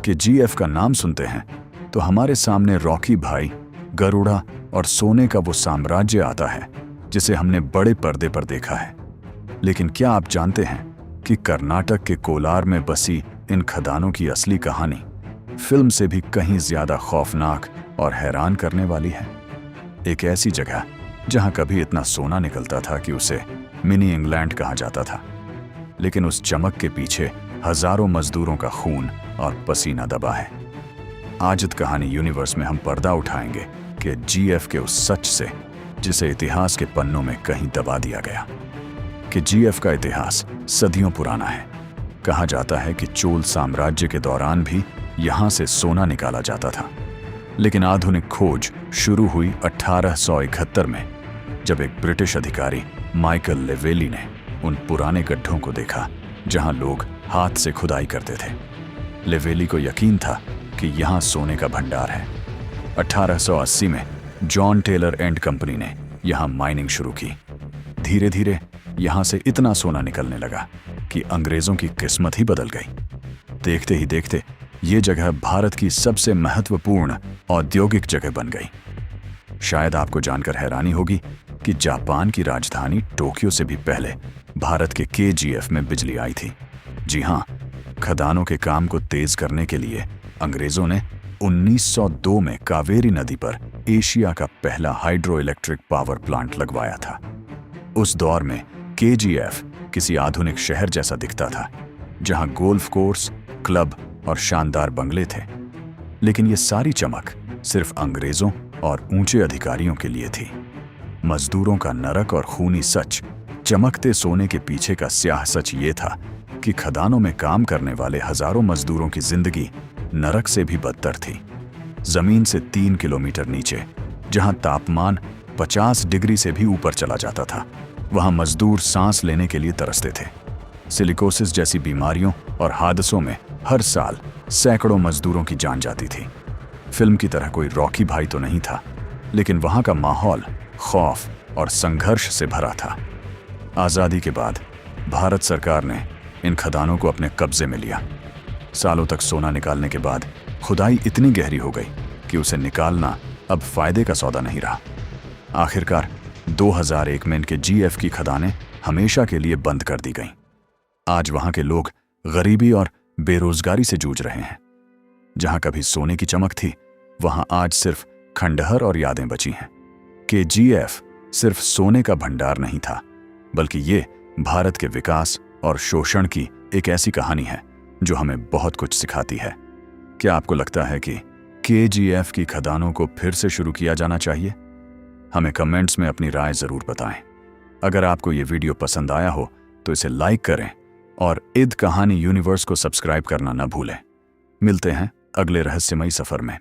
कि जीएफ का नाम सुनते हैं तो हमारे सामने रॉकी भाई, गरुड़ा और सोने का वो साम्राज्य आता है जिसे हमने बड़े पर्दे पर देखा है। लेकिन क्या आप जानते हैं कि कर्नाटक के कोलार में बसी इन खदानों की असली कहानी फिल्म से भी कहीं ज्यादा खौफनाक और हैरान करने वाली है। एक ऐसी जगह जहां कभी इतना सोना निकलता था कि उसे मिनी इंग्लैंड कहा जाता था, लेकिन उस चमक के पीछे हजारों मजदूरों का खून और पसीना दबा है। आजिद कहानी यूनिवर्स में हम पर्दा उठाएंगे कि जीएफ के उस सच से जिसे इतिहास के पन्नों में कहीं दबा दिया गया। कि जीएफ का इतिहास सदियों पुराना है। कहा जाता है कि चोल साम्राज्य के दौरान भी यहां से सोना निकाला जाता था, लेकिन आधुनिक खोज शुरू हुई 1871 में, जब एक ब्रिटिश अधिकारी माइकल लेवेली ने उन पुराने गड्ढों को देखा जहां लोग हाथ से खुदाई करते थे। लेवेली को यकीन था कि यहां सोने का भंडार है। 1880 में जॉन टेलर एंड कंपनी ने यहां माइनिंग शुरू की। धीरे धीरे यहां से इतना सोना निकलने लगा कि अंग्रेजों की किस्मत ही बदल गई। देखते ही देखते ये जगह भारत की सबसे महत्वपूर्ण औद्योगिक जगह बन गई। शायद आपको जानकर हैरानी होगी कि जापान की राजधानी टोक्यो से भी पहले भारत के केजीएफ में बिजली आई थी। जी हां, खदानों के काम को तेज करने के लिए अंग्रेजों ने 1902 में कावेरी नदी पर एशिया का पहला हाइड्रो इलेक्ट्रिक पावर प्लांट लगवाया था। उस दौर में केजीएफ किसी आधुनिक शहर जैसा दिखता था, जहां गोल्फ कोर्स, क्लब और शानदार बंगले थे। लेकिन ये सारी चमक सिर्फ अंग्रेजों और ऊंचे अधिकारियों के लिए थी। मजदूरों का नरक और खूनी सच, चमकते सोने के पीछे का स्याह सच ये था कि खदानों में काम करने वाले हजारों मजदूरों की जिंदगी नरक से भी बदतर थी। जमीन से 3 किलोमीटर नीचे, जहां तापमान 50 डिग्री से भी ऊपर चला जाता था, वहां मजदूर सांस लेने के लिए तरसते थे। सिलिकोसिस जैसी बीमारियों और हादसों में हर साल सैकड़ों मजदूरों की जान जाती थी। फिल्म की तरह कोई रॉकी भाई तो नहीं था, लेकिन वहां का माहौल खौफ और संघर्ष से भरा था। आजादी के बाद भारत सरकार ने इन खदानों को अपने कब्जे में लिया। सालों तक सोना निकालने के बाद खुदाई इतनी गहरी हो गई कि उसे निकालना अब फायदे का सौदा नहीं रहा। आखिरकार 2001 में इनके जीएफ की खदानें हमेशा के लिए बंद कर दी गईं। आज वहां के लोग गरीबी और बेरोजगारी से जूझ रहे हैं। जहां कभी सोने की चमक थी, वहां आज सिर्फ खंडहर और यादें बची हैं। कि जीएफ सिर्फ सोने का भंडार नहीं था, बल्कि ये भारत के विकास और शोषण की एक ऐसी कहानी है जो हमें बहुत कुछ सिखाती है। क्या आपको लगता है कि केजीएफ की खदानों को फिर से शुरू किया जाना चाहिए? हमें कमेंट्स में अपनी राय जरूर बताएं। अगर आपको ये वीडियो पसंद आया हो तो इसे लाइक करें और इद कहानी यूनिवर्स को सब्सक्राइब करना न भूलें। मिलते हैं अगले रहस्यमयी सफर में।